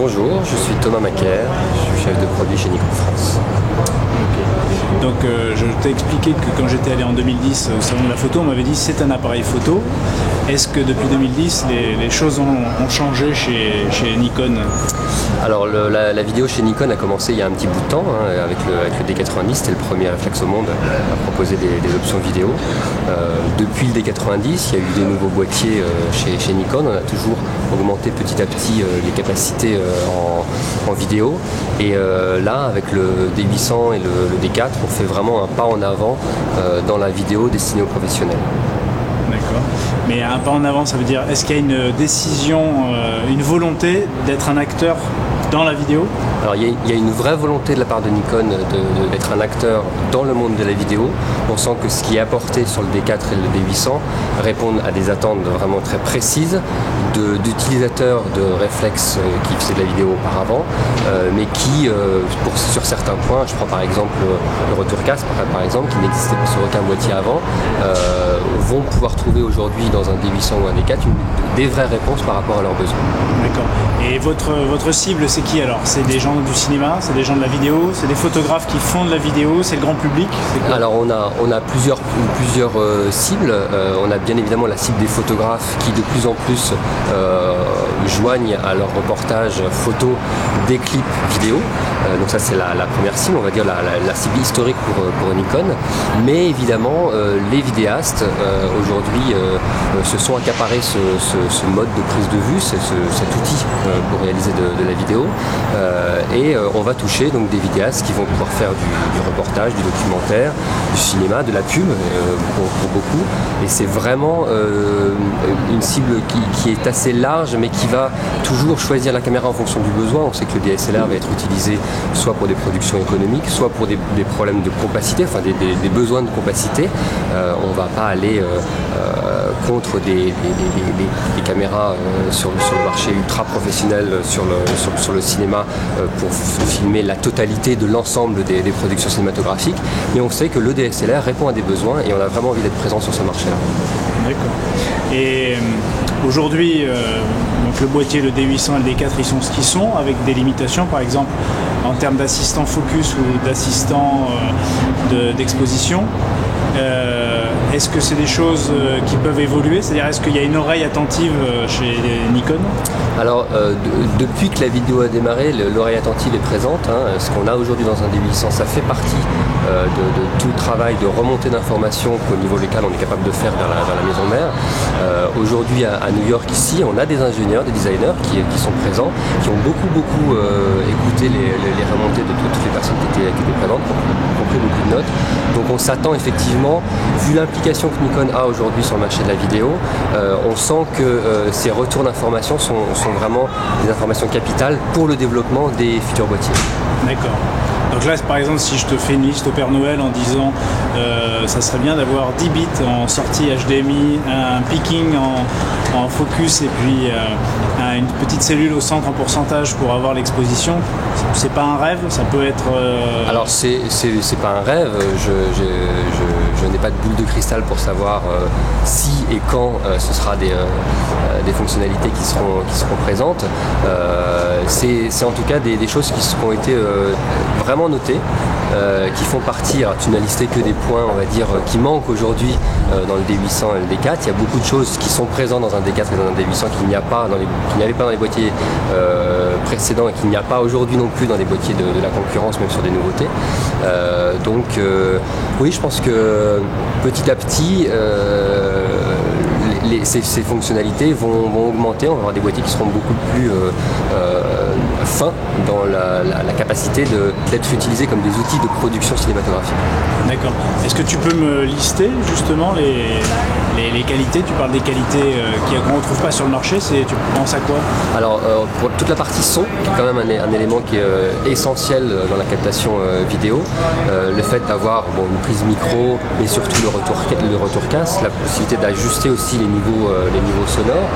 Bonjour, je suis Thomas Macaire, je suis chef de produit chez Nikon France. Donc je t'ai expliqué que quand j'étais allé en 2010 au salon de la photo, on m'avait dit c'est un appareil photo. Est-ce que depuis 2010 les choses ont changé chez Nikon? Alors la vidéo chez Nikon a commencé il y a un petit bout de temps avec le D90, c'était le premier réflexe au monde à proposer des options vidéo. Depuis le D90, il y a eu des nouveaux boîtiers chez Nikon, on a toujours augmenté petit à petit les capacités en vidéo. Et là, avec le D800 et le D4, on fait vraiment un pas en avant dans la vidéo destinée aux professionnels. D'accord. Mais un pas en avant, ça veut dire, est-ce qu'il y a une décision, une volonté d'être un acteur dans la vidéo? Alors il y a une vraie volonté de la part de Nikon d'être un acteur dans le monde de la vidéo. On sent que ce qui est apporté sur le D4 et le D800 répondent à des attentes vraiment très précises d'utilisateurs de réflexes qui faisaient de la vidéo auparavant, mais qui, sur certains points, je prends par exemple le retour casque, par exemple, qui n'existait sur aucun boîtier avant, vont pouvoir trouver aujourd'hui dans un D800 ou un D4 des vraies réponses par rapport à leurs besoins. D'accord. Et votre cible, c'est qui alors? C'est des gens du cinéma, c'est des gens de la vidéo, c'est des photographes qui font de la vidéo, c'est le grand public? Alors on a plusieurs cibles. On a bien évidemment la cible des photographes qui de plus en plus joignent à leur reportage photo des clips vidéo. Donc ça c'est la première cible, on va dire la cible historique pour Nikon. Mais évidemment les vidéastes aujourd'hui se sont accaparés ce mode de prise de vue, cet outil pour réaliser de la vidéo. Et on va toucher donc des vidéastes qui vont pouvoir faire du reportage, du documentaire, du cinéma, de la pub pour beaucoup. Et c'est vraiment une cible qui est assez large mais qui va toujours choisir la caméra en fonction du besoin. On sait que le DSLR va être utilisé soit pour des productions économiques, soit pour des problèmes de compacité, enfin des besoins de compacité. On ne va pas aller contre des caméras sur le marché ultra professionnel, sur le cinéma pour filmer la totalité de l'ensemble des productions cinématographiques. Mais on sait que le DSLR répond à des besoins et on a vraiment envie d'être présent sur ce marché-là. D'accord. Et aujourd'hui, donc le boîtier, le D800 et le D4, ils sont ce qu'ils sont, avec des limitations, par exemple en termes d'assistant focus ou d'assistant d'exposition. Est-ce que c'est des choses qui peuvent évoluer? C'est-à-dire, est-ce qu'il y a une oreille attentive chez Nikon? Alors, depuis que la vidéo a démarré, l'oreille attentive est présente. Ce qu'on a aujourd'hui dans un D800, ça fait partie de tout le travail de remontée d'informations qu'au niveau local on est capable de faire vers la maison mère. Aujourd'hui à New York ici, on a des ingénieurs, des designers qui sont présents, qui ont beaucoup écouté les remontées de toutes les personnes qui étaient présentes, qui ont pris beaucoup de notes. Donc on s'attend effectivement, vu l'implication que Nikon a aujourd'hui sur le marché de la vidéo, on sent que ces retours d'informations sont vraiment des informations capitales pour le développement des futurs boîtiers. D'accord. Donc là, par exemple, si je te fais une liste au Père Noël en disant ça serait bien d'avoir 10 bits en sortie HDMI, un picking en focus et puis une petite cellule au centre en pourcentage pour avoir l'exposition, c'est pas un rêve? Ça peut être... Alors c'est pas un rêve, je n'ai pas de boule de cristal pour savoir si et quand ce sera des fonctionnalités qui seront présentes. C'est en tout cas des choses qui ont été vraiment notées, qui font partie, alors tu n'as listé que des points on va dire qui manquent aujourd'hui dans le D800 et le D4. Il y a beaucoup de choses qui sont présentes dans un D4 et dans un D800 qu'il n'y avait pas dans les boîtiers précédents et qu'il n'y a pas aujourd'hui non plus dans les boîtiers de la concurrence, même sur des nouveautés. Oui, je pense que petit à petit ces fonctionnalités vont augmenter. On va avoir des boîtiers qui seront beaucoup plus fins dans la capacité d'être utilisés comme des outils de production cinématographique. D'accord. Est-ce que tu peux me lister justement les qualités? Tu parles des qualités qu'on ne retrouve pas sur le marché, tu penses à quoi? Alors pour toute la partie son, qui est quand même un élément qui est essentiel dans la captation vidéo, le fait d'avoir une prise micro, mais surtout le retour casque, la possibilité d'ajuster aussi les niveaux les niveaux sonores,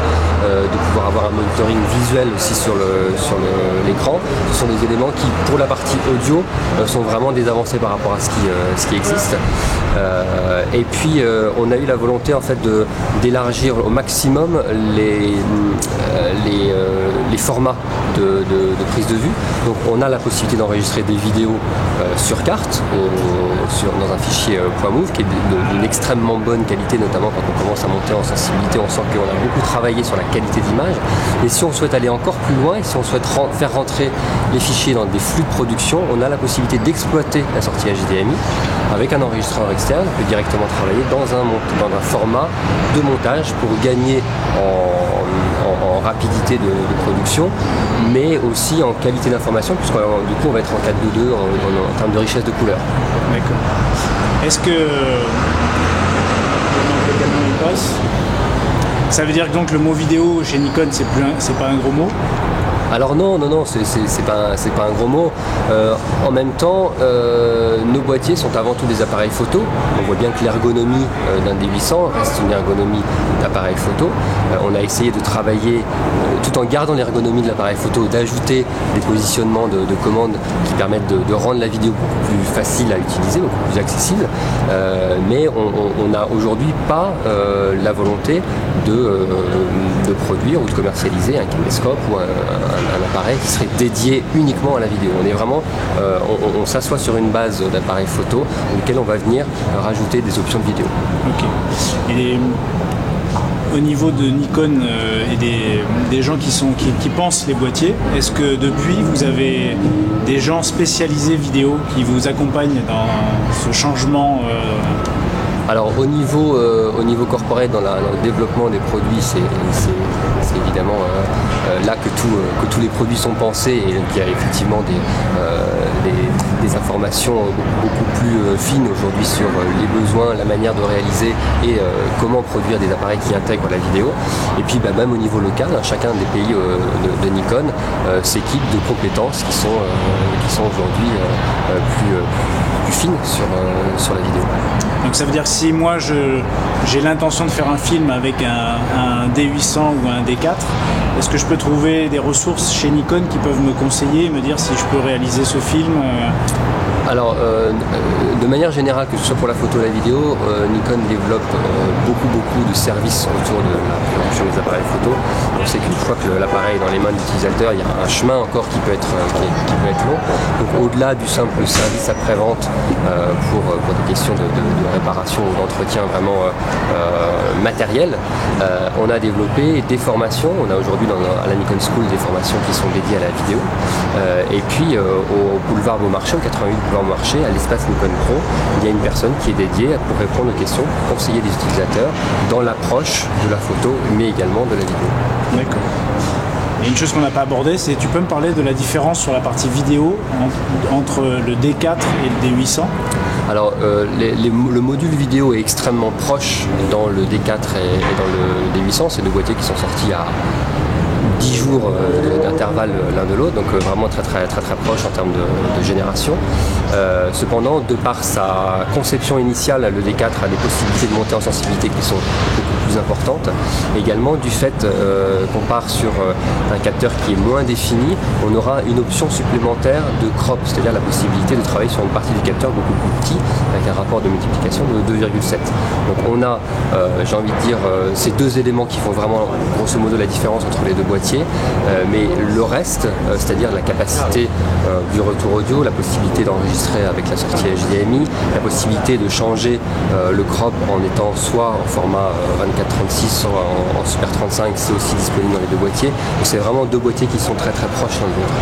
de pouvoir avoir un monitoring visuel aussi sur l'écran. Ce sont des éléments qui, pour la partie audio, sont vraiment des avancées par rapport à ce qui existe. Et puis on a eu la volonté en fait d'élargir au maximum les formats de prise de vue. Donc on a la possibilité d'enregistrer des vidéos sur carte, dans un fichier .move qui est d'une extrêmement bonne qualité, notamment quand on commence à monter en sensibilité, on sent qu'on a beaucoup travaillé sur la qualité d'image. Et si on souhaite aller encore plus loin, et si on souhaite faire rentrer les fichiers dans des flux de production, on a la possibilité d'exploiter la sortie HDMI avec un enregistreur externe, on peut directement travailler dans un format de montage pour gagner en rapidité de production, mais aussi en qualité d'information, puisque du coup on va être en 4:2 en termes de richesse de couleurs. D'accord. Est-ce que ça veut dire que donc le mot vidéo chez Nikon c'est pas un gros mot? Alors non, c'est pas un gros mot. En même temps, nos boîtiers sont avant tout des appareils photo. On voit bien que l'ergonomie d'un D800 reste une ergonomie d'appareil photo. On a essayé de travailler, tout en gardant l'ergonomie de l'appareil photo, d'ajouter des positionnements de commandes qui permettent de rendre la vidéo beaucoup plus facile à utiliser, beaucoup plus accessible. Mais on n'a aujourd'hui pas la volonté de produire ou de commercialiser un caméscope ou un appareil qui serait dédié uniquement à la vidéo. On est vraiment, on s'assoit sur une base d'appareil photo auquel on va venir rajouter des options de vidéo. Ok. Et au niveau de Nikon et des gens qui pensent les boîtiers, est-ce que depuis vous avez des gens spécialisés vidéo qui vous accompagnent dans ce changement Alors au niveau corporate, dans le développement des produits, c'est évidemment là que tous les produits sont pensés, et qu'il y a effectivement des informations beaucoup plus fines aujourd'hui sur les besoins, la manière de réaliser et comment produire des appareils qui intègrent la vidéo. Et puis même au niveau local, chacun des pays de Nikon s'équipe de compétences qui sont aujourd'hui plus fines sur la vidéo. Donc ça veut dire que si moi j'ai l'intention de faire un film avec un D800 ou un D4, est-ce que je peux trouver des ressources chez Nikon qui peuvent me conseiller et me dire si je peux réaliser ce film Alors, de manière générale, que ce soit pour la photo ou la vidéo, Nikon développe beaucoup de services autour de la production des appareils photo. On sait qu'une fois que l'appareil est dans les mains de l'utilisateur, il y a un chemin encore qui peut être long. Donc au-delà du simple service après-vente pour des questions de réparation ou d'entretien vraiment matériel, on a développé des formations. On a aujourd'hui à la Nikon School des formations qui sont dédiées à la vidéo. Et puis au boulevard Beaumarchais, au 88 boulevard Beaumarchais, à l'espace Nikon Pro, il y a une personne qui est dédiée pour répondre aux questions, conseiller les utilisateurs dans l'approche de la photo, mais également de la vidéo. D'accord. Et une chose qu'on n'a pas abordée, c'est tu peux me parler de la différence sur la partie vidéo entre le D4 et le D800? Alors le module vidéo est extrêmement proche dans le D4 et dans le D800. C'est deux boîtiers qui sont sortis à 10 jours d'intervalle l'un de l'autre, donc vraiment très proche en termes de génération. Cependant, de par sa conception initiale, le D4 a des possibilités de monter en sensibilité qui sont beaucoup plus importantes. Également, du fait qu'on part sur un capteur qui est moins défini, on aura une option supplémentaire de crop, c'est-à-dire la possibilité de travailler sur une partie du capteur beaucoup plus petit, avec un rapport de multiplication de 2,7. Donc on a, j'ai envie de dire, ces deux éléments qui font vraiment grosso modo la différence entre les deux boîtiers, mais le reste, c'est-à-dire la capacité du retour audio, la possibilité d'enregistrer avec la sortie HDMI, la possibilité de changer le crop en étant soit en format 24-36, soit en Super 35, c'est aussi disponible dans les deux boîtiers. Donc c'est vraiment deux boîtiers qui sont très proches l'un de l'autre.